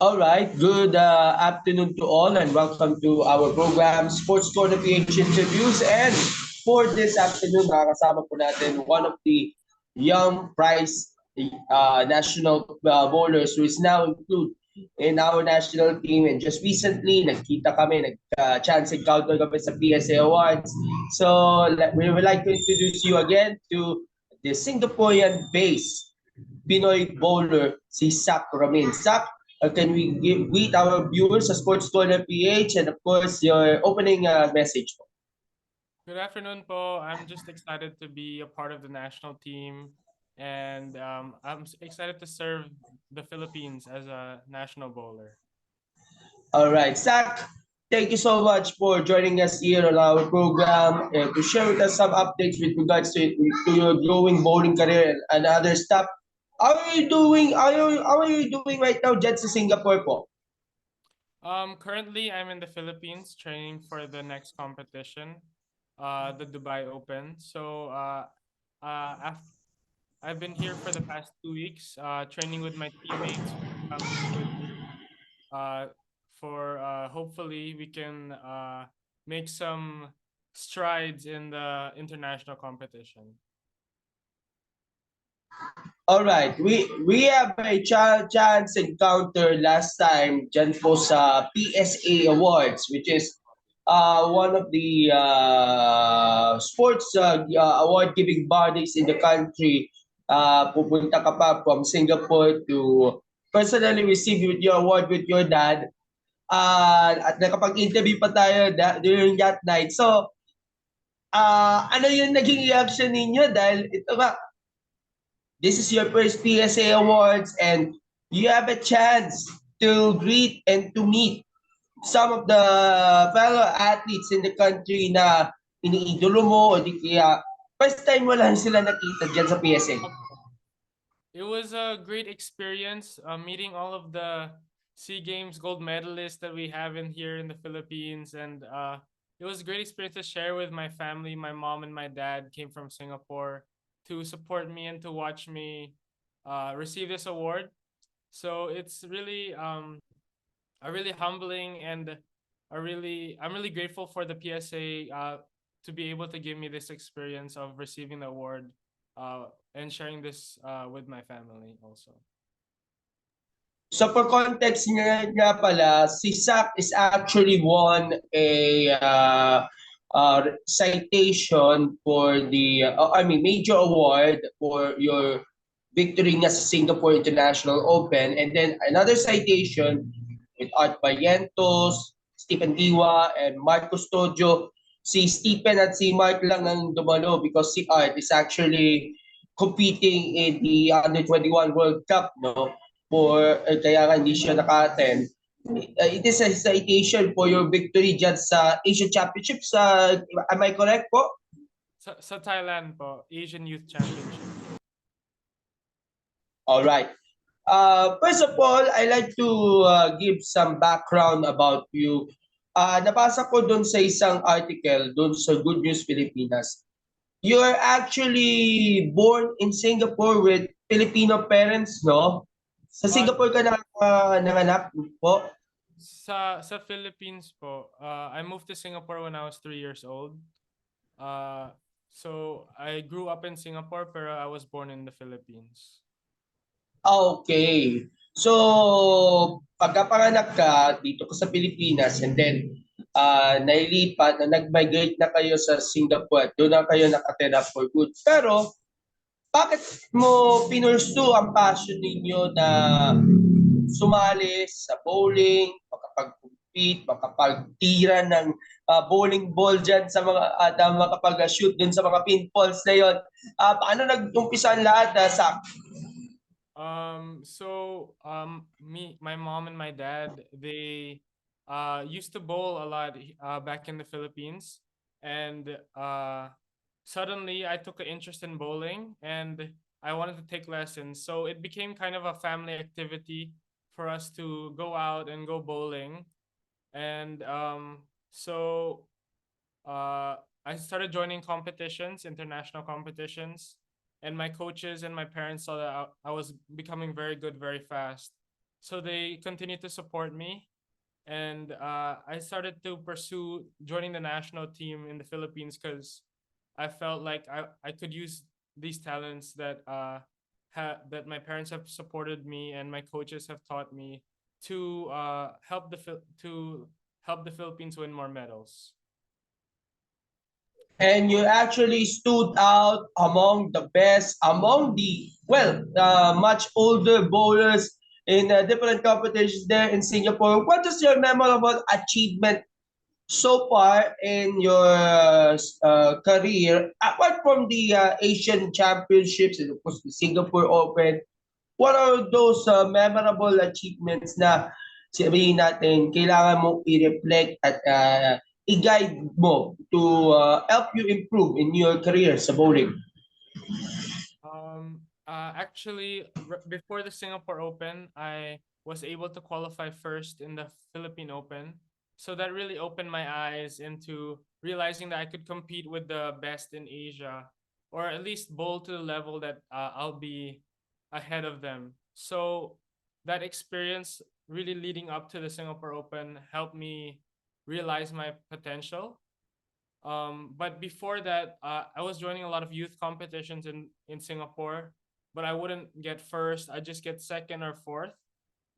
All right, good afternoon to all and welcome to our program Sports Corner PH Interviews. And for this afternoon, nakakasama po natin one of the young prize national bowlers who is now included in our national team. And just recently, nagkita kami, nag-chance encounter kami sa PSA Awards. So we would like to introduce you again to the Singaporean-based Pinoy bowler, si Zach Ramin. Zach, can we greet our viewers sa Sports Corner PH and of course your opening message po? Good afternoon po. I'm just excited to be a part of the national team and excited to serve the Philippines as a national bowler. All right, Zach, thank you so much for joining us here on our program and to share with us some updates with regards to your growing bowling career and other stuff. How are you doing? How are you doing right now dyan sa Singapore po? Currently, I'm in the Philippines training for the next competition, the Dubai Open. Uh, af- I've been here for the past 2 weeks, training with my teammates, family with me, uh, for hopefully we can make some strides in the international competition. All right, we have a chance encounter last time dyan po sa PSA Awards, which is one of the sports award-giving bodies in the country. Pupunta ka pa from Singapore to personally receive your award with your dad. At nakapag-interview pa tayo during that night. So, ano yung naging reaction ninyo? Dahil ito nga, this is your first PSA Awards and you have a chance to greet and to meet some of the fellow athletes in the country na iniidolo mo o di kaya first time mo lang sila nakita dyan sa PSA. It was a great experience meeting all of the SEA Games gold medalists that we have in here in the Philippines, and it was a great experience to share with my family. My mom and my dad came from Singapore to support me and to watch me receive this award. So it's really a really humbling and I'm really grateful for the PSA to be able to give me this experience of receiving the award and sharing this with my family also. So for context nga pala, si Zach is actually won a citation for the, I mean, major award for your victory nga sa Singapore International Open. And then another citation with Art Barrientos, Stephen Diwa, and Mark Custodio. Si Stephen at si Mark lang ang dumalo because si Art is actually competing in the Under-21 World Cup, no? Kaya nga hindi siya naka-attend. It is a citation for your victory dyan sa Asian Championships. Am I correct po? Sa Thailand po, Asian Youth Championship. All right. First of all, I like to give some background about you. Nabasa ko doon sa isang article doon sa Good News Pilipinas. You are actually born in Singapore with Filipino parents, no? Sa Singapore ka na nanganak po? Sa Philippines po, I moved to Singapore when I was 3 years old. So I grew up in Singapore, pero I was born in the Philippines. Okay. So, pagkapanganak ka dito ka sa Pilipinas and then nailipat na nag-migrate na kayo sa Singapore, doon na kayo nakatira for good. Pero, bakit mo pinursu ang passion ninyo na sumali sa bowling, makapag-compete, makapagtira ng bowling ball dyan sa mga, at makapag-shoot dun sa mga pinballs na yon? Paano nag-umpisa ang lahat sa My mom and my dad, they used to bowl a lot back in the Philippines, and suddenly I took an interest in bowling and I wanted to take lessons. So it became kind of a family activity for us to go out and go bowling. And I started joining competitions, international competitions, and my coaches and my parents saw that I was becoming very good very fast. so they continued to support me, and I started to pursue joining the national team in the Philippines because I felt like I could use these talents that that my parents have supported me and my coaches have taught me to help the Philippines win more medals. And you actually stood out among the best, among the, well, much older bowlers in different competitions there in Singapore. What is your memorable achievement so far in your career, apart from the Asian Championships and of course the Singapore Open? What are those memorable achievements na sabihin natin kailangan mong i-reflect at i-guide mo to help you improve in your career sa bowling? Actually, before the Singapore Open, I was able to qualify first in the Philippine Open. So that really opened my eyes into realizing that I could compete with the best in Asia, or at least bowl to the level that I'll be ahead of them. So that experience, really leading up to the Singapore Open, helped me realize my potential. But before that, I was joining a lot of youth competitions in Singapore, but I wouldn't get first. I just get second or fourth.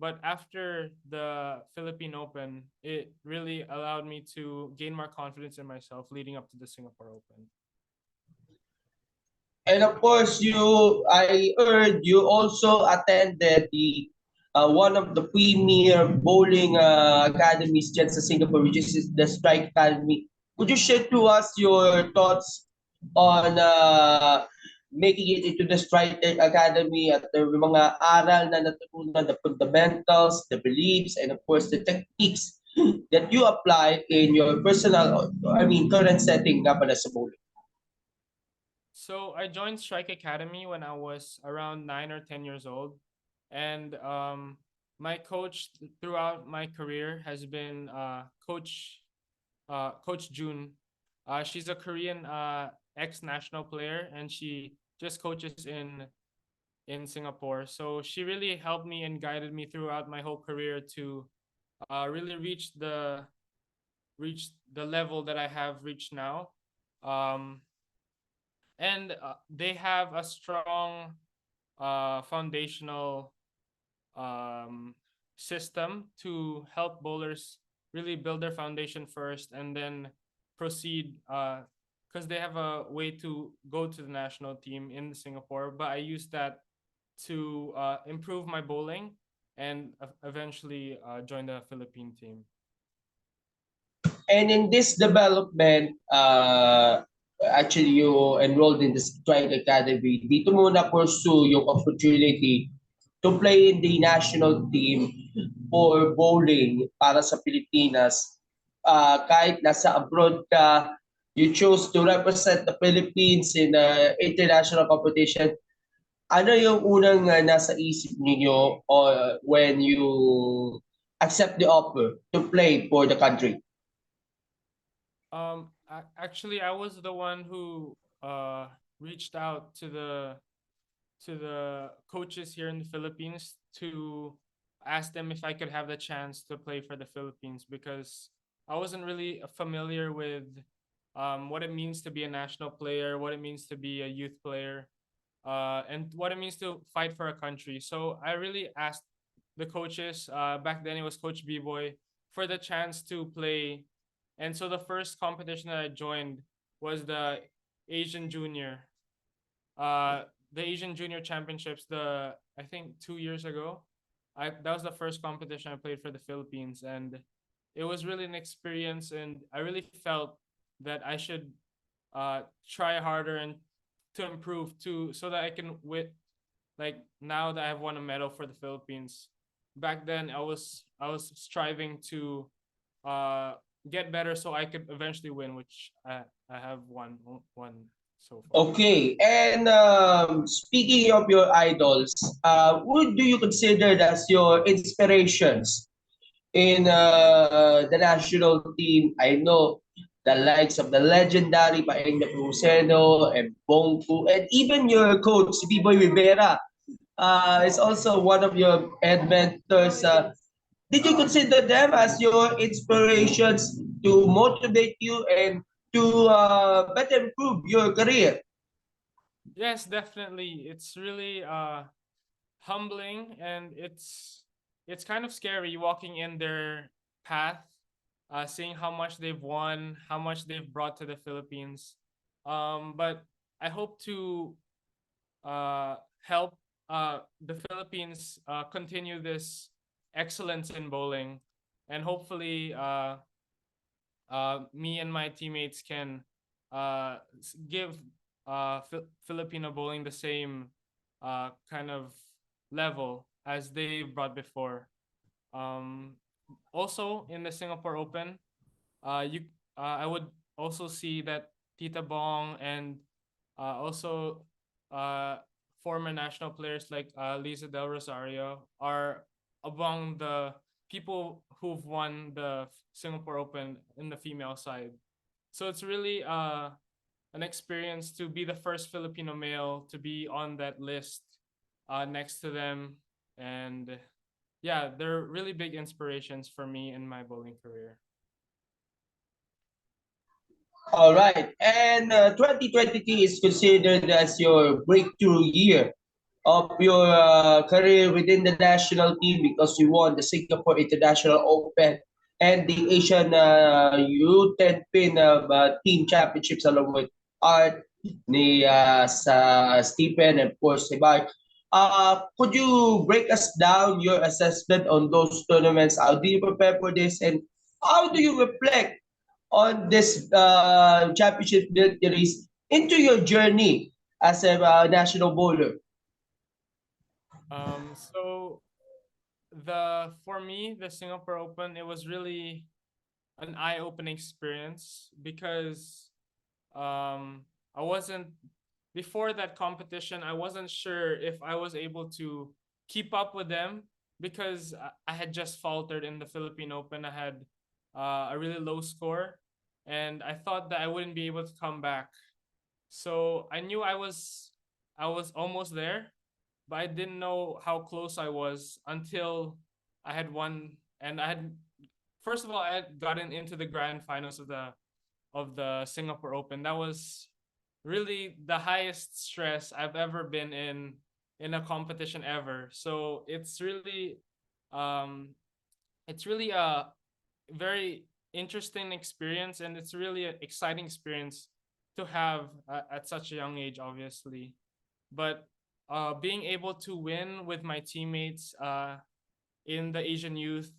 But after the Philippine Open, it really allowed me to gain more confidence in myself leading up to the Singapore Open. And of course, I heard you also attended the one of the premier bowling academies dyan sa Singapore, which is the Strike Academy. Could you share to us your thoughts on making it into the Strike Academy at the mga aral na natutunan, the fundamentals, the beliefs, and of course the techniques that you apply in your personal, I mean, current setting nga pala sa bowling? So I joined Strike Academy when I was around 9 or 10 years old, and my coach throughout my career has been Coach June. She's a Korean ex national player, and she just coaches in Singapore. So she really helped me and guided me throughout my whole career to really reach the level that I have reached now. Um, and they have a strong foundational um, system to help bowlers really build their foundation first and then proceed because they have a way to go to the national team in Singapore. But I use that to improve my bowling and eventually join the Philippine team. And in this development, actually you enrolled in the Strike Academy. Dito mo na pursue yung opportunity to play in the national team for bowling para sa Pilipinas. Kahit nasa abroad ka, you chose to represent the Philippines in international competition. Ano yung unang nasa isip niyo when you accept the offer to play for the country? Actually, I was the one who reached out to the coaches here in the Philippines to ask them if I could have the chance to play for the Philippines because I wasn't really familiar with what it means to be a national player, what it means to be a youth player, and what it means to fight for a country. So I really asked the coaches. Back then, it was Coach B Boy for the chance to play. And so the first competition that I joined was the Asian Junior, the Asian Junior Championships. I think 2 years ago, that was the first competition I played for the Philippines, and it was really an experience. And I really felt that I should try harder and to improve to so that I can like now that I've won a medal for the Philippines. Back then, I was striving to get better so I could eventually win, which I have won so far. Okay, and speaking of your idols, who do you consider as your inspirations in the national team? I know the likes of the legendary Paeng Nepomuceno and Bongku, and even your coach, Biboy Rivera. is also one of your head mentors. Did you consider them as your inspirations to motivate you and to better improve your career? Yes, definitely. It's really humbling, and it's kind of scary walking in their path, seeing how much they've won, how much they've brought to the Philippines. But I hope to help the Philippines continue this excellence in bowling, and hopefully me and my teammates can give Filipino bowling the same kind of level as they brought before. Um, Also in the Singapore Open, you I would also see that Tita Bong and also uh, former national players like Lisa Del Rosario are among the people who've won the Singapore Open in the female side. So it's really an experience to be the first Filipino male to be on that list next to them. And yeah, they're really big inspirations for me in my bowling career. All right. And 2023 is considered as your breakthrough year of your career within the national team because you won the Singapore International Open and the Asian U10 Pin Team Championships along with Art, Stephen, and of course, si Mark. Could you break us down your assessment on those tournaments? How do you prepare for this? And how do you reflect on this championship victories into your journey as a national bowler? So the for me the Singapore Open, it was really an eye-opening experience because I wasn't before that competition. I wasn't sure if I was able to keep up with them because I had just faltered in the Philippine Open. I had a really low score, and I thought that I wouldn't be able to come back. So I knew I was almost there, but I didn't know how close I was until I had won, and I had first of all I had gotten into the grand finals of the Singapore Open. That was really the highest stress I've ever been in a competition ever. So um it's really a very interesting experience, and it's really an exciting experience to have at such a young age, obviously. But being able to win with my teammates in the Asian youth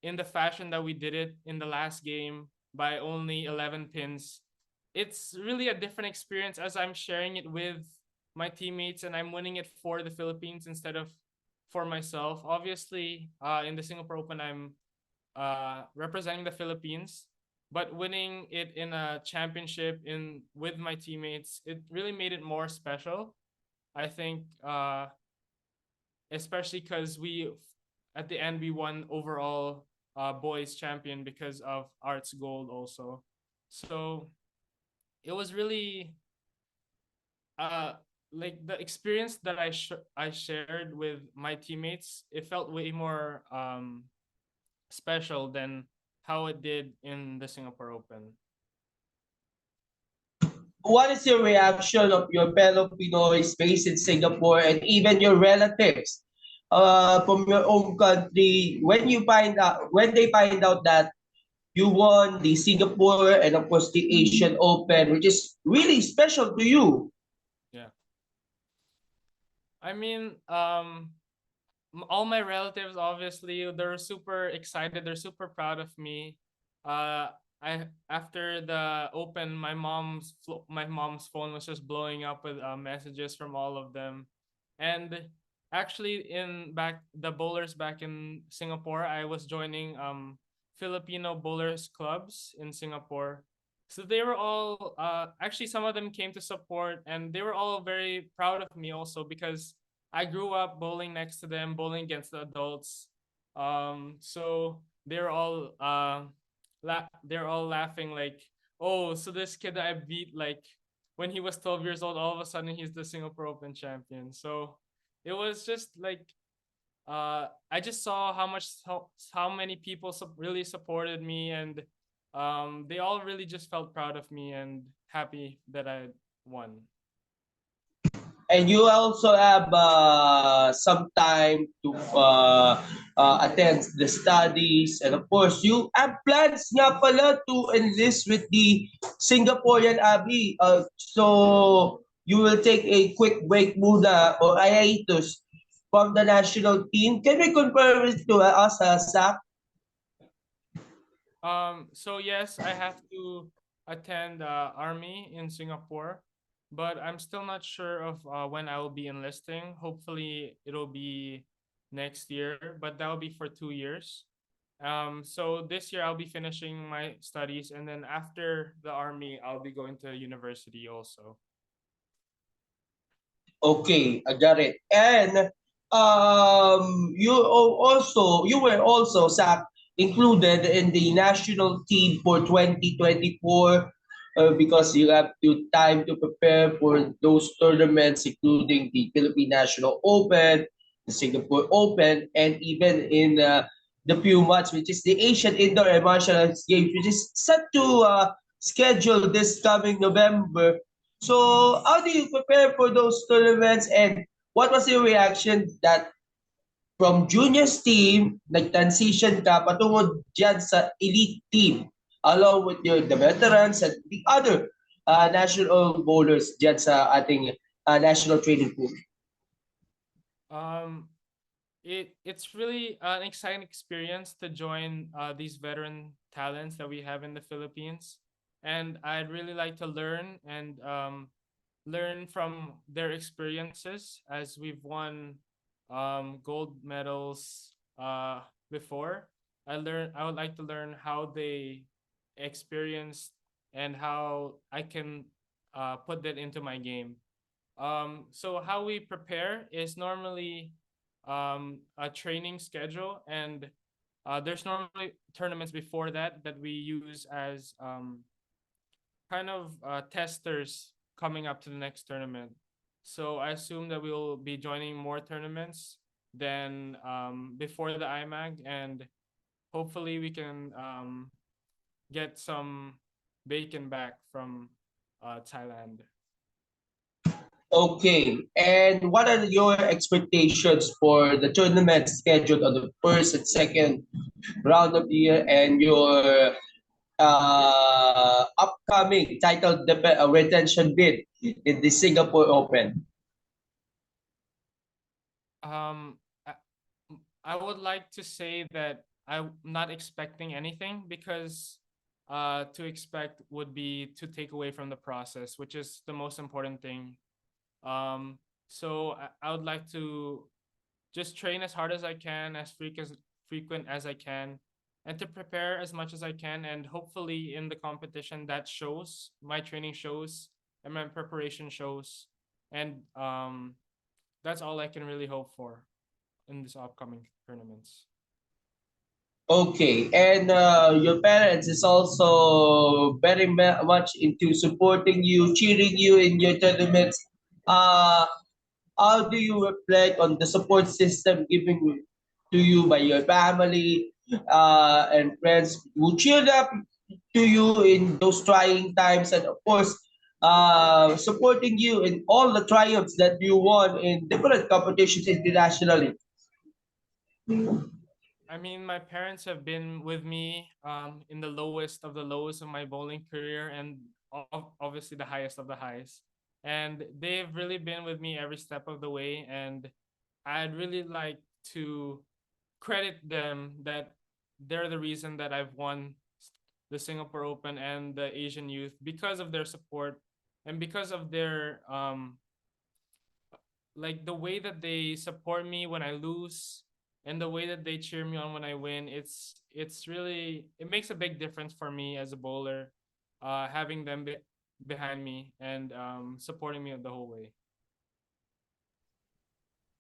in the fashion that we did it in the last game by only 11 pins, it's really a different experience as I'm sharing it with my teammates and I'm winning it for the Philippines instead of for myself. Obviously, in the Singapore Open, I'm representing the Philippines, but winning it in a championship in with my teammates, it really made it more special. I think, especially because we at the end we won overall boys champion because of Arts Gold also. So it was really uh like the experience that I shared with my teammates. It felt way more special than how it did in the Singapore Open. What is your reaction of your fellow Pinoys based in Singapore and even your relatives from your own country when they find out that you won the Singapore and of course the Asian Open, which is really special to you? Yeah. I mean, all my relatives obviously they're super excited, they're super proud of me. I After the open, my mom's phone was just blowing up with messages from all of them. And actually in back the bowlers back in Singapore, I was joining Filipino bowlers clubs in Singapore. So they were all actually some of them came to support, and they were all very proud of me also because I grew up bowling next to them, bowling against the adults. So they're all laughing like, oh, so this kid that I beat like when he was 12 years old, all of a sudden he's the Singapore Open champion. So it was just like I just saw how many people really supported me, and they all really just felt proud of me and happy that I won. And you also have some time to attend the studies, and of course you have plans nga pala to enlist with the Singaporean Army. So you will take a quick break muna or hiatus from the national team. Can we confirm it to us, Sak? So yes, I have to attend army in Singapore, but I'm still not sure of when I will be enlisting. Hopefully, it'll be next year, but that will be for 2 years. So this year I'll be finishing my studies, and then after the army, I'll be going to university also. Okay, I got it. And you were also Zach, included in the national team for 2024 because you have to time to prepare for those tournaments, including the Philippine National Open, the Singapore Open, and even in the few months, which is the Asian Indoor and Martial Arts Games, which is set to schedule this coming November. So, how do you prepare for those tournaments, and what was your reaction that from juniors team, nag-transition ka patungo dyan sa elite team along with the veterans and the other national bowlers dyan sa ating national training pool? Um, it's really an exciting experience to join these veteran talents that we have in the Philippines, and I'd really like to learn and learn from their experiences as we've won gold medals before. I would like to learn how they experienced and how I can put that into my game. So how we prepare is normally a training schedule, and there's normally tournaments before that we use as kind of testers coming up to the next tournament. So I assume that we will be joining more tournaments than before the IMAG, and hopefully we can get some bacon back from Thailand. Okay, and what are your expectations for the tournament scheduled on the first and second round of the year, and your upcoming title retention bid in the Singapore Open? Um, I, I would like to say that I'm not expecting anything, because to expect would be to take away from the process, which is the most important thing. So I would like to just train as hard as I can, as frequent as I can, and to prepare as much as I can. And hopefully, in the competition, that shows my training shows and my preparation shows, and that's all I can really hope for in this upcoming tournaments. Okay, and your parents is also very much into supporting you, cheering you in your tournaments. Uh, how do you reflect on the support system given to you by your family and friends who cheered up to you in those trying times, and of course, supporting you in all the triumphs that you won in different competitions internationally? I mean, my parents have been with me in the lowest of the lows of my bowling career, and obviously the highest of the highs. And they've really been with me every step of the way. And I'd really like to credit them that they're the reason that I've won the Singapore Open and the Asian Youth, because of their support and because of their like the way that they support me when I lose and the way that they cheer me on when I win. It's really, it makes a big difference for me as a bowler, having them behind me and supporting me the whole way.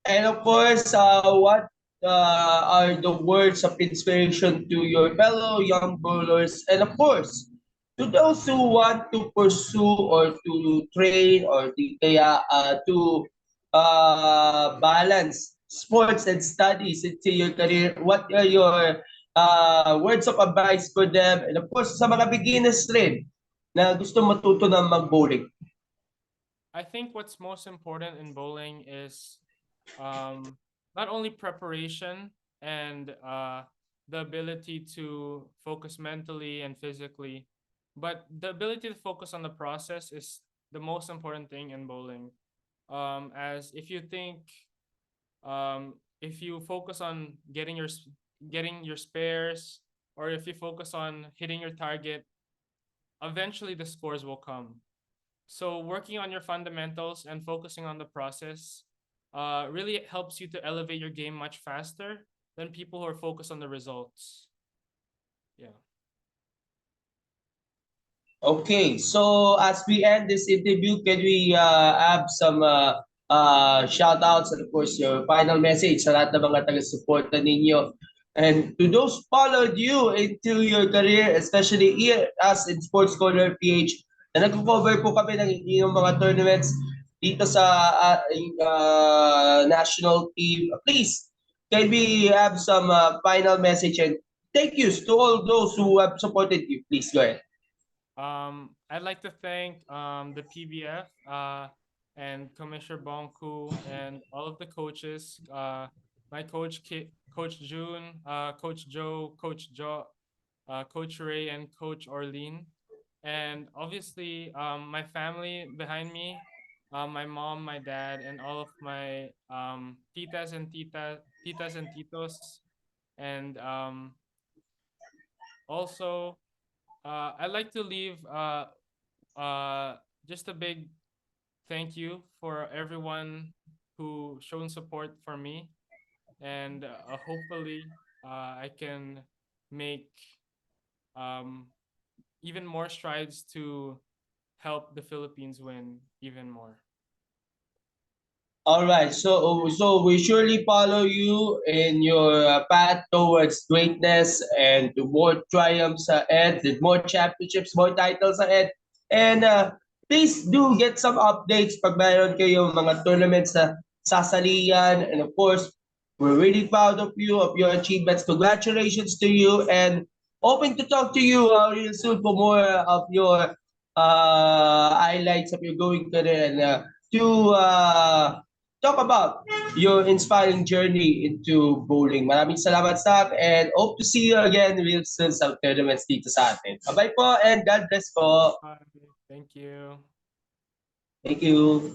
And of course, what are the words of inspiration to your fellow young bowlers? And of course, to those who want to pursue or to train or to balance sports and studies into your career? What are your words of advice for them? And of course, sa mga beginners rin na gusto matuto ng mag-bowling. I think what's most important in bowling is not only preparation and the ability to focus mentally and physically, but the ability to focus on the process is the most important thing in bowling. As if you focus on getting your spares, or if you focus on hitting your target, eventually the scores will come. So working on your fundamentals and focusing on the process really helps you to elevate your game much faster than people who are focused on the results. Yeah. Okay, so as we end this interview, can we have some shout outs and of course your final message sa lahat ng mga taga-suporta ninyo and to those followed you into your career, especially here as in Sports Corner PH na nag-cover po kami ng inyong mga tournaments dito sa national team. Please, can we have some final message and thank yous to all those who have supported you. Please go ahead. I'd like to thank the PBF and Commissioner Bonku and all of the coaches, my Coach June, Coach Joe, Coach Ray, and Coach Orlean, and obviously my family behind me, my mom, my dad, and all of my titas and titos, and also I'd like to leave uh, just a big thank you for everyone who shown support for me, and hopefully I can make um, even more strides to help the Philippines win even more. All right, so we surely follow you in your path towards greatness and to more triumphs ahead, with more championships, more titles ahead. And please do get some updates pag mayroon kayong mga tournaments na sasalihan. And of course, we're really proud of you, of your achievements. Congratulations to you and hoping to talk to you real soon for more of your highlights of your going career and to talk about your inspiring journey into bowling. Maraming salamat, Staff, and hope to see you again real soon sa tournaments dito sa atin. Bye po and God bless po. Bye. Thank you. Thank you.